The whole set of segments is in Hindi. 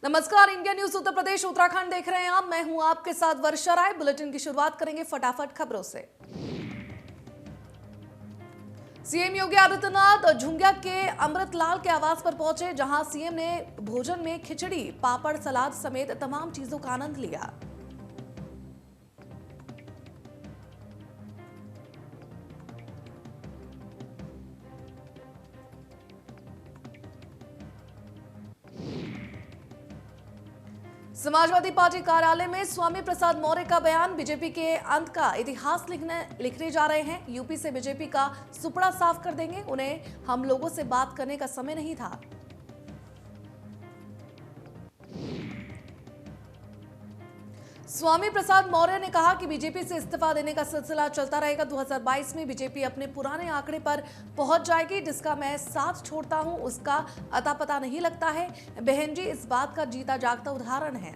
नमस्कार, इंडिया न्यूज उत्तर प्रदेश उत्तराखंड देख रहे हैं आप। मैं हूं आपके साथ वर्षा राय। बुलेटिन की शुरुआत करेंगे फटाफट खबरों से। सीएम योगी आदित्यनाथ झुंगिया के अमृतलाल के आवास पर पहुंचे, जहां सीएम ने भोजन में खिचड़ी, पापड़, सलाद समेत तमाम चीजों का आनंद लिया। समाजवादी पार्टी कार्यालय में स्वामी प्रसाद मौर्य का बयान। बीजेपी के अंत का इतिहास लिखने जा रहे हैं। यूपी से बीजेपी का सुपड़ा साफ कर देंगे। उन्हें हम लोगों से बात करने का समय नहीं था। स्वामी प्रसाद मौर्य ने कहा कि बीजेपी से इस्तीफा देने का सिलसिला चलता रहेगा। 2022 में बीजेपी अपने पुराने आंकड़े पर पहुंच जाएगी। जिसका मैं साथ छोड़ता हूं उसका अता पता नहीं लगता है। बहन जी इस बात का जीता जागता उदाहरण है।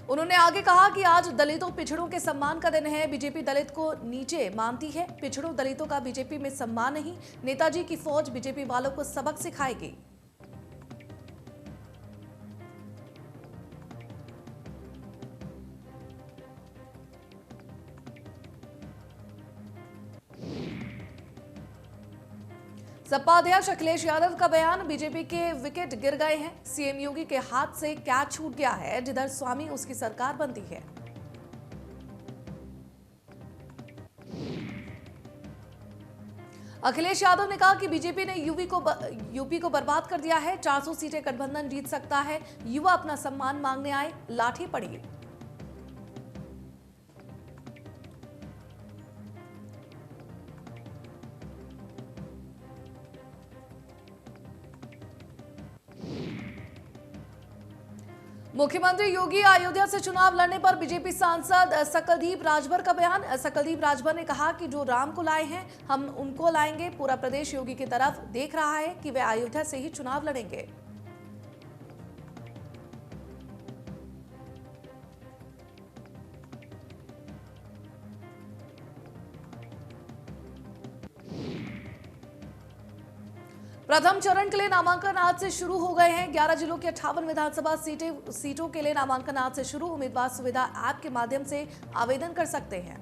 उन्होंने आगे कहा कि आज दलितों पिछड़ों के सम्मान का दिन है। बीजेपी दलित को नीचे मानती है। पिछड़ों दलितों का बीजेपी में सम्मान नहीं। नेताजी की फौज बीजेपी वालों को सबक सिखाएगी। सपा अध्यक्ष अखिलेश यादव का बयान। बीजेपी के विकेट गिर गए हैं। सीएम योगी के हाथ से कैच छूट गया है। जिधर स्वामी उसकी सरकार बनती है। अखिलेश यादव ने कहा कि बीजेपी ने यूपी को बर्बाद कर दिया है। 400 सीटें गठबंधन जीत सकता है। युवा अपना सम्मान मांगने आए, लाठी पड़ी। मुख्यमंत्री योगी अयोध्या से चुनाव लड़ने पर बीजेपी सांसद सकलदीप राजभर का बयान। सकलदीप राजभर ने कहा कि जो राम को लाए हैं हम उनको लाएंगे। पूरा प्रदेश योगी की तरफ देख रहा है कि वे अयोध्या से ही चुनाव लड़ेंगे। प्रथम चरण के लिए नामांकन आज से शुरू हो गए हैं। 11 जिलों की 58 विधानसभा सीटों के लिए नामांकन आज से शुरू। उम्मीदवार सुविधा ऐप के माध्यम से आवेदन कर सकते हैं।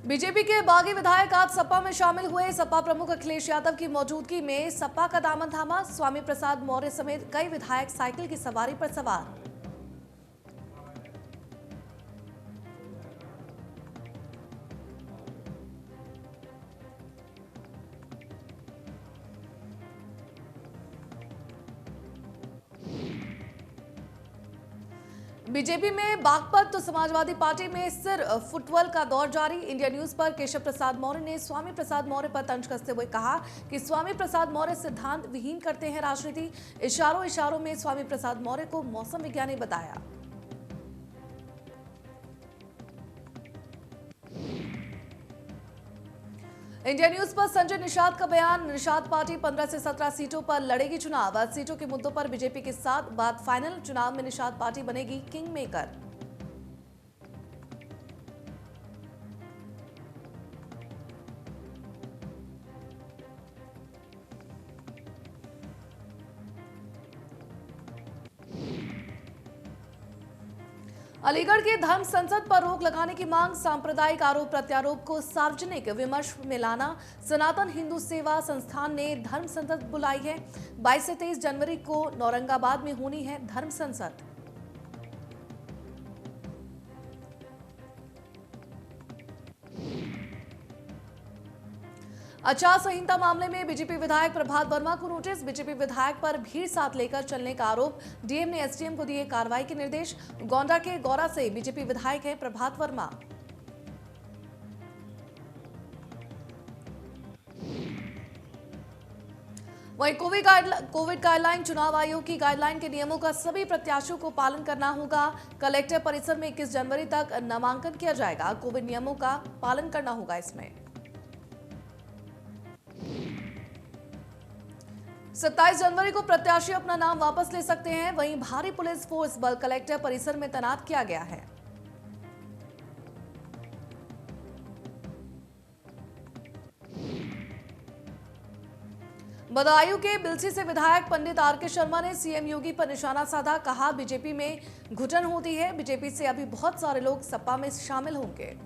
बीजेपी के बागी विधायक आज सपा में शामिल हुए। सपा प्रमुख अखिलेश यादव की मौजूदगी में सपा का दामन थामा। स्वामी प्रसाद मौर्य समेत कई विधायक साइकिल की सवारी पर सवार। बीजेपी में बागपत तो समाजवादी पार्टी में सिर फुटबॉल का दौर जारी। इंडिया न्यूज पर केशव प्रसाद मौर्य ने स्वामी प्रसाद मौर्य पर तंज कसते हुए कहा कि स्वामी प्रसाद मौर्य सिद्धांत विहीन करते हैं राजनीति। इशारों इशारों में स्वामी प्रसाद मौर्य को मौसम विज्ञानी बताया। इंडिया न्यूज पर संजय निषाद का बयान। निषाद पार्टी 15 से 17 सीटों पर लड़ेगी चुनाव। सीटों के मुद्दों पर बीजेपी के साथ बात फाइनल। चुनाव में निषाद पार्टी बनेगी किंग मेकर। अलीगढ़ के धर्म संसद पर रोक लगाने की मांग। सांप्रदायिक आरोप प्रत्यारोप को सार्वजनिक विमर्श में लाना। सनातन हिंदू सेवा संस्थान ने धर्म संसद बुलाई है। 22 से 23 जनवरी को औरंगाबाद में होनी है धर्म संसद। आचार संहिता मामले में बीजेपी विधायक प्रभात वर्मा को नोटिस। बीजेपी विधायक पर भीड़ साथ लेकर चलने का आरोप। डीएम ने एसडीएम को दिए कार्रवाई के निर्देश। गोंडा के गौरा से बीजेपी विधायक हैं प्रभात वर्मा। वहीं कोविड गाइडलाइन। चुनाव आयोग की गाइडलाइन के नियमों का सभी प्रत्याशियों को पालन करना होगा। कलेक्टर परिसर में 21 जनवरी तक नामांकन किया जाएगा। कोविड नियमों का पालन करना होगा इसमें। 27 जनवरी को प्रत्याशी अपना नाम वापस ले सकते हैं। वहीं भारी पुलिस फोर्स बल कलेक्टर परिसर में तैनात किया गया है। बदायूं के बिलसी से विधायक पंडित आर.के. शर्मा ने सीएम योगी पर निशाना साधा। कहा, बीजेपी में घुटन होती है, बीजेपी से अभी बहुत सारे लोग सपा में शामिल होंगे।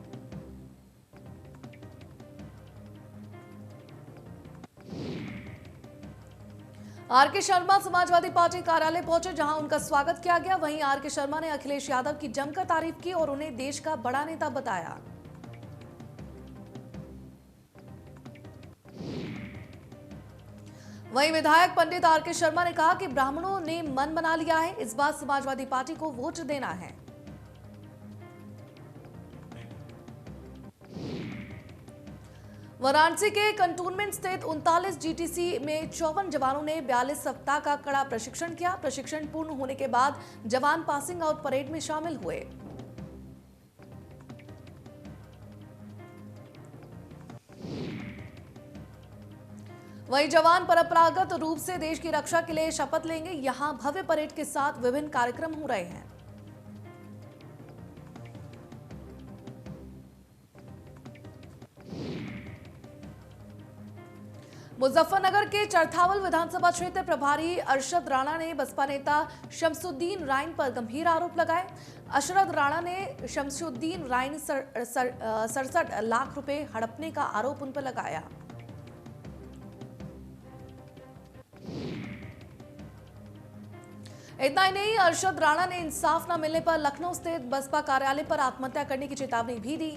आर.के. शर्मा समाजवादी पार्टी कार्यालय पहुंचे, जहां उनका स्वागत किया गया। वहीं आर.के. शर्मा ने अखिलेश यादव की जमकर तारीफ की और उन्हें देश का बड़ा नेता बताया। वहीं विधायक पंडित आर.के. शर्मा ने कहा कि ब्राह्मणों ने मन बना लिया है, इस बार समाजवादी पार्टी को वोट देना है। वाराणसी के कंटोनमेंट स्थित 39 जीटीसी में 54 जवानों ने 42 सप्ताह का कड़ा प्रशिक्षण किया। प्रशिक्षण पूर्ण होने के बाद जवान पासिंग आउट परेड में शामिल हुए। वहीं जवान परंपरागत रूप से देश की रक्षा के लिए शपथ लेंगे। यहां भव्य परेड के साथ विभिन्न कार्यक्रम हो रहे हैं। मुजफ्फरनगर के चरथावल विधानसभा क्षेत्र प्रभारी अरशद राणा ने बसपा नेता शमसुद्दीन राइन पर गंभीर आरोप लगाए। अरशद राणा ने शमसुद्दीन राइन 67 लाख रुपए हड़पने का आरोप उन पर लगाया। इतना ही नहीं, अरशद राणा ने इंसाफ न मिलने पर लखनऊ स्थित बसपा कार्यालय पर आत्महत्या करने की चेतावनी भी दी।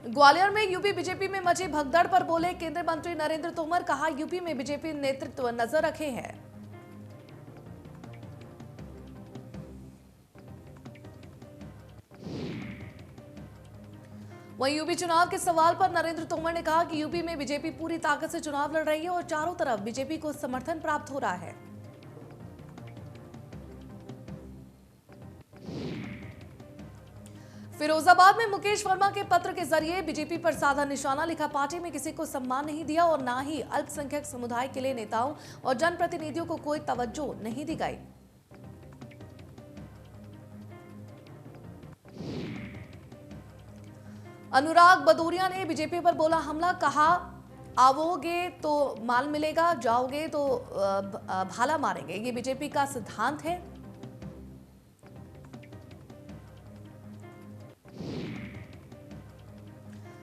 ग्वालियर में यूपी बीजेपी में मची भगदड़ पर बोले केंद्रीय मंत्री नरेंद्र तोमर। कहा, यूपी में बीजेपी नेतृत्व नजर रखे हैं। वहीं यूपी चुनाव के सवाल पर नरेंद्र तोमर ने कहा कि यूपी में बीजेपी पूरी ताकत से चुनाव लड़ रही है और चारों तरफ बीजेपी को समर्थन प्राप्त हो रहा है। फिरोजाबाद में मुकेश वर्मा के पत्र के जरिए बीजेपी पर साधा निशाना। लिखा, पार्टी में किसी को सम्मान नहीं दिया और न ही अल्पसंख्यक समुदाय के लिए नेताओं और जनप्रतिनिधियों को कोई तवज्जो नहीं दी गई। अनुराग बदौरिया ने बीजेपी पर बोला हमला। कहा, आओगे तो माल मिलेगा, जाओगे तो भाला मारेंगे। ये बीजेपी का सिद्धांत है।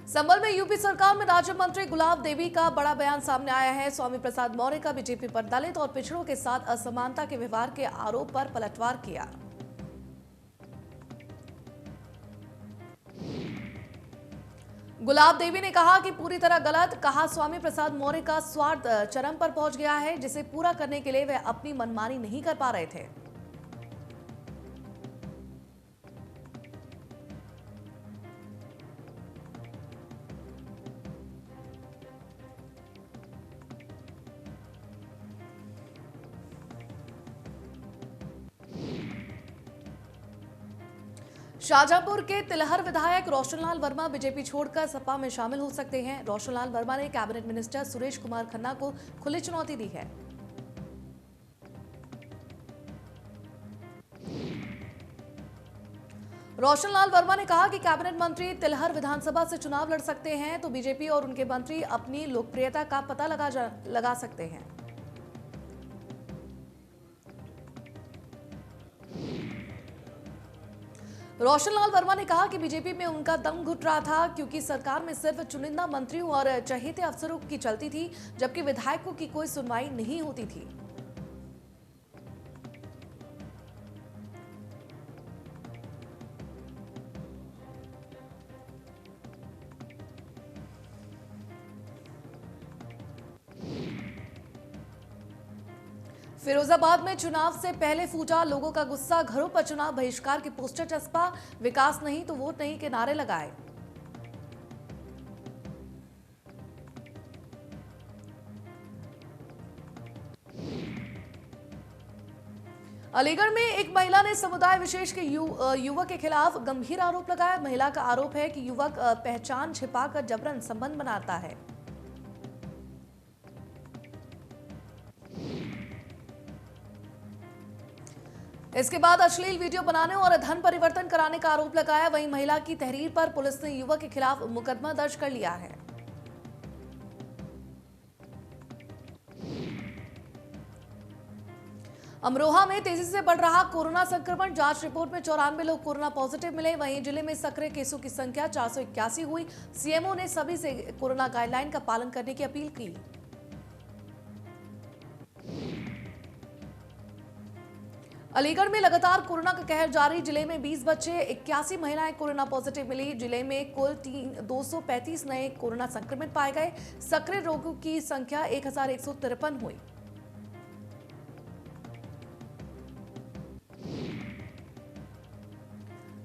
संभल में यूपी सरकार में राज्य मंत्री गुलाब देवी का बड़ा बयान सामने आया है। स्वामी प्रसाद मौर्य का बीजेपी पर दलित और पिछड़ों के साथ असमानता के व्यवहार के आरोप पर पलटवार किया। गुलाब देवी ने कहा कि पूरी तरह गलत। कहा, स्वामी प्रसाद मौर्य का स्वार्थ चरम पर पहुंच गया है, जिसे पूरा करने के लिए वे अपनी मनमानी नहीं कर पा रहे थे। शाहजहांपुर के तिलहर विधायक रोशनलाल वर्मा बीजेपी छोड़कर सपा में शामिल हो सकते हैं। रोशनलाल वर्मा ने कैबिनेट मिनिस्टर सुरेश कुमार खन्ना को खुली चुनौती दी है। रोशनलाल वर्मा ने कहा कि कैबिनेट मंत्री तिलहर विधानसभा से चुनाव लड़ सकते हैं तो बीजेपी और उनके मंत्री अपनी लोकप्रियता का पता लगा सकते हैं। रोशनलाल वर्मा ने कहा कि बीजेपी में उनका दम घुट रहा था, क्योंकि सरकार में सिर्फ चुनिंदा मंत्रियों और चहेते अफसरों की चलती थी, जबकि विधायकों की कोई सुनवाई नहीं होती थी। फिरोजाबाद में चुनाव से पहले फूटा लोगों का गुस्सा। घरों पर चुनाव बहिष्कार के पोस्टर चस्पा। विकास नहीं तो वोट नहीं के नारे लगाए। अलीगढ़ में एक महिला ने समुदाय विशेष के युवक के खिलाफ गंभीर आरोप लगाया। महिला का आरोप है कि युवक पहचान छिपाकर जबरन संबंध बनाता है। इसके बाद अश्लील वीडियो बनाने और धन परिवर्तन कराने का आरोप लगाया। वहीं महिला की तहरीर पर पुलिस ने युवक के खिलाफ मुकदमा दर्ज कर लिया है। अमरोहा में तेजी से बढ़ रहा कोरोना संक्रमण। जांच रिपोर्ट में 94 लोग कोरोना पॉजिटिव मिले। वहीं जिले में सक्रिय केसों की संख्या 481 हुई। सीएमओ ने सभी से कोरोना गाइडलाइन का पालन करने की अपील की। अलीगढ़ में लगातार कोरोना का कहर जारी। जिले में 20 बच्चे 81 महिलाएं कोरोना पॉजिटिव मिली। जिले में कुल 235 नए कोरोना संक्रमित पाए गए। सक्रिय रोगियों की संख्या 1153 हुई।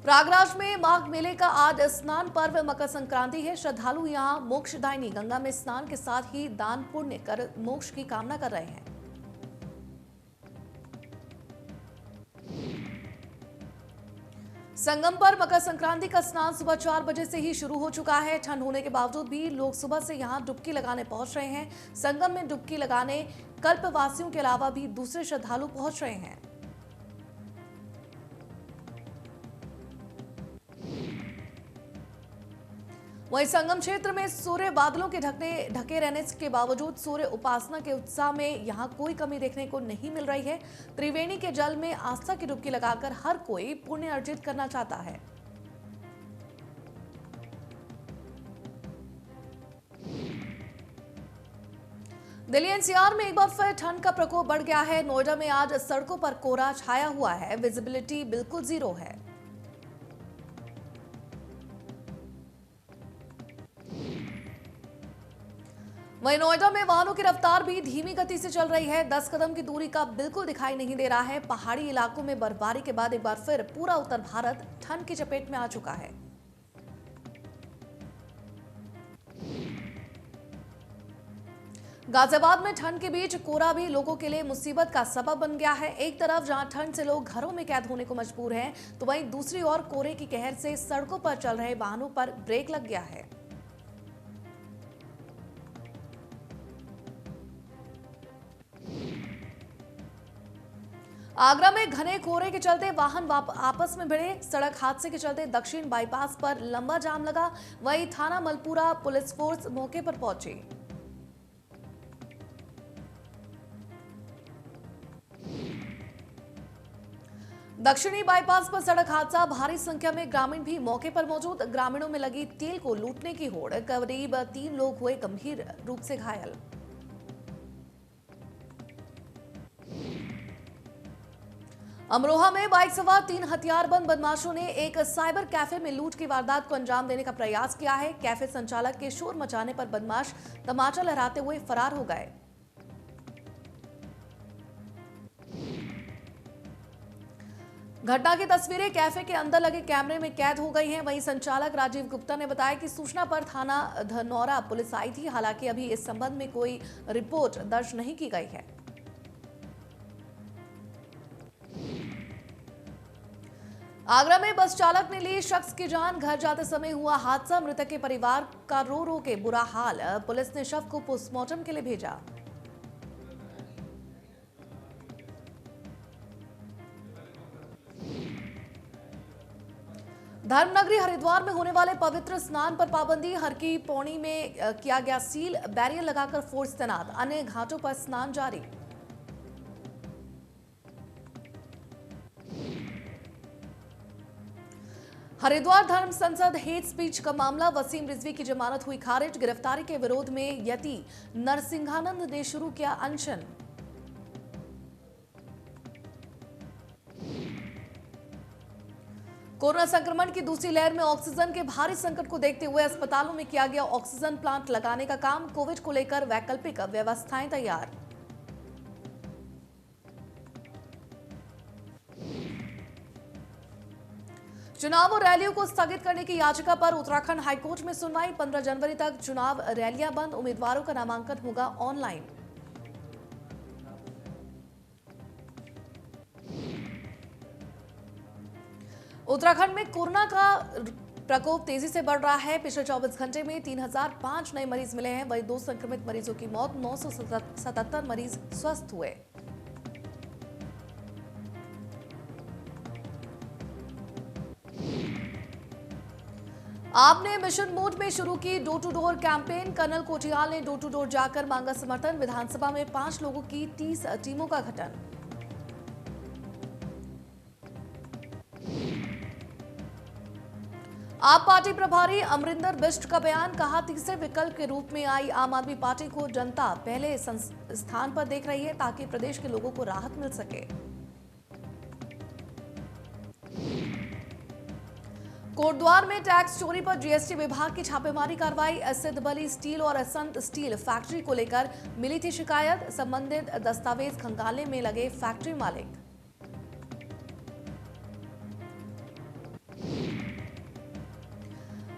प्रयागराज में माघ मेले का आज स्नान पर्व मकर संक्रांति है। श्रद्धालु यहां मोक्षदायिनी गंगा में स्नान के साथ ही दान पुण्य कर मोक्ष की कामना कर रहे हैं। संगम पर मकर संक्रांति का स्नान सुबह 4 बजे से ही शुरू हो चुका है। ठंड होने के बावजूद भी लोग सुबह से यहां डुबकी लगाने पहुंच रहे हैं। संगम में डुबकी लगाने कल्पवासियों के अलावा भी दूसरे श्रद्धालु पहुंच रहे हैं। वहीं संगम क्षेत्र में सूर्य बादलों के ढके रहने के बावजूद सूर्य उपासना के उत्साह में यहां कोई कमी देखने को नहीं मिल रही है। त्रिवेणी के जल में आस्था की डुबकी लगाकर हर कोई पुण्य अर्जित करना चाहता है। दिल्ली एनसीआर में एक बार फिर ठंड का प्रकोप बढ़ गया है। नोएडा में आज सड़कों पर कोहरा छाया हुआ है। विजिबिलिटी बिल्कुल जीरो है। वहीं नोएडा में वाहनों की रफ्तार भी धीमी गति से चल रही है। 10 कदम की दूरी का बिल्कुल दिखाई नहीं दे रहा है। पहाड़ी इलाकों में बर्फबारी के बाद एक बार फिर पूरा उत्तर भारत ठंड की चपेट में आ चुका है। गाजियाबाद में ठंड के बीच कोहरा भी लोगों के लिए मुसीबत का सबब बन गया है। एक तरफ जहां ठंड से लोग घरों में कैद होने को मजबूर हैं, तो वहीं दूसरी ओर कोहरे की कहर से सड़कों पर चल रहे वाहनों पर ब्रेक लग गया है। आगरा में घने कोहरे के चलते वाहन आपस में भिड़े। सड़क हादसे के चलते दक्षिण बाईपास पर लंबा जाम लगा। वहीं थाना मलपुरा पुलिस फोर्स मौके पर पहुंची। दक्षिणी बाईपास पर सड़क हादसा। भारी संख्या में ग्रामीण भी मौके पर मौजूद। ग्रामीणों में लगी तेल को लूटने की होड़। करीब 3 लोग हुए गंभीर रूप से घायल। अमरोहा में बाइक सवार 3 हथियारबंद बदमाशों ने एक साइबर कैफे में लूट की वारदात को अंजाम देने का प्रयास किया है। कैफे संचालक के शोर मचाने पर बदमाश तमाचा लहराते हुए फरार हो गए। घटना की तस्वीरें कैफे के अंदर लगे कैमरे में कैद हो गई हैं। वहीं संचालक राजीव गुप्ता ने बताया कि सूचना पर थाना धनौरा पुलिस आई थी। हालांकि अभी इस संबंध में कोई रिपोर्ट दर्ज नहीं की गई है। आगरा में बस चालक ने ली शख्स की जान। घर जाते समय हुआ हादसा। मृतक के परिवार का रो रो के बुरा हाल। पुलिस ने शव को पोस्टमार्टम के लिए भेजा। धर्मनगरी हरिद्वार में होने वाले पवित्र स्नान पर पाबंदी। हर की पौड़ी में किया गया सील। बैरियर लगाकर फोर्स तैनात। अन्य घाटों पर स्नान जारी। हरिद्वार धर्म संसद हेट स्पीच का मामला। वसीम रिजवी की जमानत हुई खारिज। गिरफ्तारी के विरोध में यति नरसिंहानंद ने शुरू किया अनशन। कोरोना संक्रमण की दूसरी लहर में ऑक्सीजन के भारी संकट को देखते हुए अस्पतालों में किया गया ऑक्सीजन प्लांट लगाने का काम। कोविड को लेकर वैकल्पिक व्यवस्थाएं तैयार। चुनाव और रैलियों को स्थगित करने की याचिका पर उत्तराखंड हाईकोर्ट में सुनवाई। 15 जनवरी तक चुनाव रैलियां बंद। उम्मीदवारों का नामांकन होगा ऑनलाइन। उत्तराखंड में कोरोना का प्रकोप तेजी से बढ़ रहा है। पिछले 24 घंटे में 3005 नए मरीज मिले हैं। वहीं 2 संक्रमित मरीजों की मौत, 977 मरीज स्वस्थ हुए। आपने मिशन मोड में शुरू की door to door campaign. Colonel Kotiyal ने डोर टू डोर जाकर मांगा समर्थन। विधानसभा में 5 लोगों की 30 टीमों का गठन। आप पार्टी प्रभारी अमरिंदर बिष्ट का बयान, कहा तीसरे विकल्प के रूप में आई आम आदमी पार्टी को जनता पहले स्थान पर देख रही है ताकि प्रदेश के लोगों को राहत मिल सके। कोटद्वार में टैक्स चोरी पर जीएसटी विभाग की छापेमारी कार्रवाई। सिद्धबली स्टील और असंत स्टील फैक्ट्री को लेकर मिली थी शिकायत। संबंधित दस्तावेज खंगालने में लगे फैक्ट्री मालिक।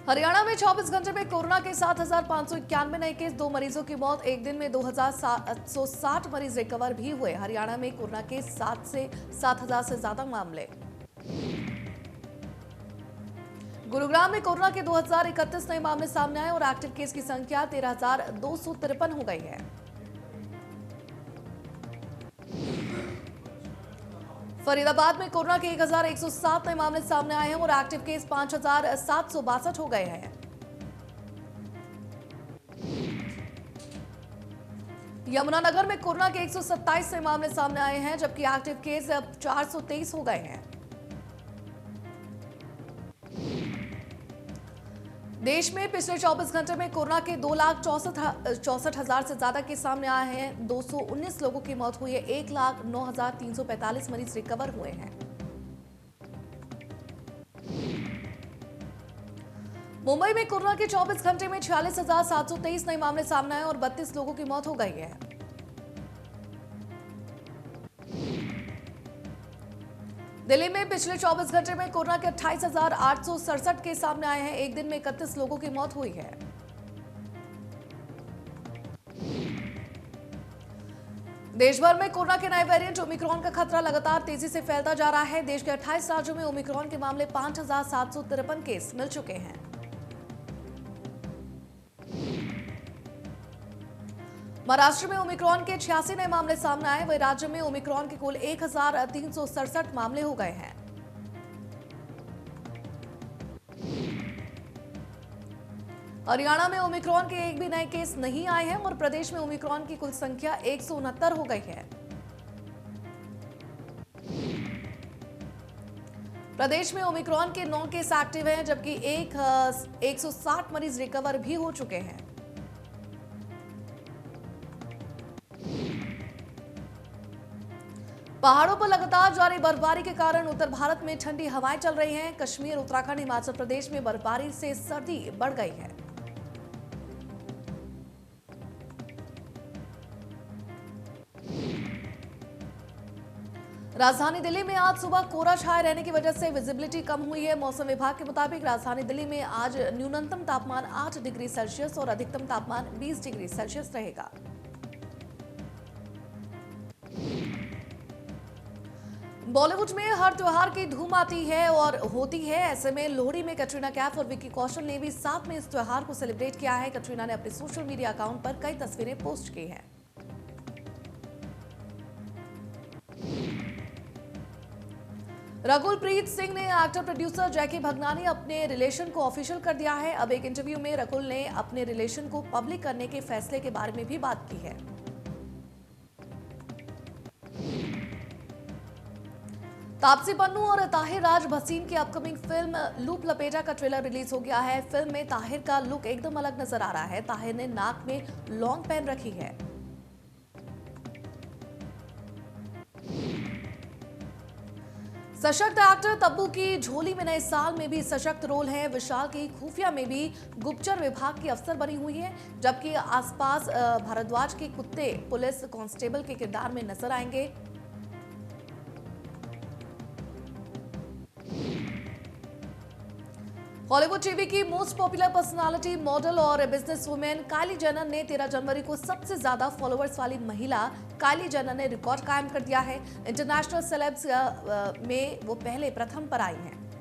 हरियाणा में 24 घंटे में कोरोना के 7,591 नए केस, 2 मरीजों की मौत। एक दिन में 2,760 मरीज रिकवर भी हुए। हरियाणा में कोरोना के 7,000 से ज्यादा मामले। गुरुग्राम में कोरोना के 2031 नए मामले सामने आए और एक्टिव केस की संख्या 13,253 हो गई है। फरीदाबाद में कोरोना के 1,107 नए मामले सामने आए हैं और एक्टिव केस 5,762 हो गए हैं। यमुनानगर में कोरोना के 127 नए मामले सामने आए हैं जबकि एक्टिव केस अब 423 हो गए हैं। देश में पिछले 24 घंटे में कोरोना के 2,64,000 से ज्यादा केस सामने आए हैं। 219 लोगों की मौत हुई है। 1,09,345 मरीज रिकवर हुए हैं। मुंबई में कोरोना के 24 घंटे में 46,723 नए मामले सामने आए और 32 लोगों की मौत हो गई है। दिल्ली में पिछले 24 घंटे में कोरोना के 28,867 केस सामने आए हैं। एक दिन में 31 लोगों की मौत हुई है। देश भर में कोरोना के नए वेरिएंट ओमिक्रॉन का खतरा लगातार तेजी से फैलता जा रहा है। देश के 28 राज्यों में ओमिक्रॉन के मामले 5,753 केस मिल चुके हैं। महाराष्ट्र में ओमिक्रॉन के 86 नए मामले सामने आए। वहीं राज्य में ओमिक्रॉन के कुल 1,367 मामले हो गए हैं। हरियाणा में ओमिक्रॉन के एक भी नए केस नहीं आए हैं और प्रदेश में ओमिक्रॉन की कुल संख्या 169 हो गई है। प्रदेश में ओमिक्रॉन के 9 केस एक्टिव हैं जबकि 160 मरीज रिकवर भी हो चुके हैं। पहाड़ों पर लगातार जारी बर्फबारी के कारण उत्तर भारत में ठंडी हवाएं चल रही हैं। कश्मीर, उत्तराखंड, हिमाचल प्रदेश में बर्फबारी से सर्दी बढ़ गई है। राजधानी दिल्ली में आज सुबह कोहरा छाए रहने की वजह से विजिबिलिटी कम हुई है। मौसम विभाग के मुताबिक राजधानी दिल्ली में आज न्यूनतम तापमान 8 डिग्री सेल्सियस और अधिकतम तापमान 20 डिग्री सेल्सियस रहेगा। बॉलीवुड में हर त्योहार की धूम आती है और होती है। ऐसे में लोहड़ी में कैटरीना कैफ और विक्की कौशल ने भी साथ में इस त्योहार को सेलिब्रेट किया है। कैटरीना ने अपने सोशल मीडिया अकाउंट पर कई तस्वीरें पोस्ट की हैं। रकुलप्रीत सिंह ने एक्टर प्रोड्यूसर जैकी भगनानी अपने रिलेशन को ऑफिशियल कर दिया है। अब एक इंटरव्यू में रकुल ने अपने रिलेशन को पब्लिक करने के फैसले के बारे में भी बात की है। तापसी पन्नू और ताहिर राज भसीन की अपकमिंग फिल्म लूप लपेटा का ट्रेलर रिलीज हो गया है। फिल्म में ताहिर का लुक एकदम अलग नजर आ रहा है। ताहिर ने नाक में लॉन्ग पहन रखी है। सशक्त एक्टर तब्बू की झोली में नए साल में भी सशक्त रोल है। विशाल की खुफिया में भी गुप्तचर विभाग की अफसर बनी हुई है जबकि आसपास भारद्वाज के कुत्ते पुलिस कांस्टेबल के किरदार में नजर आएंगे। हॉलीवुड टीवी की मोस्ट पॉपुलर पर्सनालिटी, मॉडल और बिजनेस वुमेन काइली जेनर ने 13 जनवरी को सबसे ज्यादा फॉलोअर्स वाली महिला काइली जेनर ने रिकॉर्ड कायम कर दिया है। इंटरनेशनल सेलेब्स में वो पहले प्रथम पर आई हैं।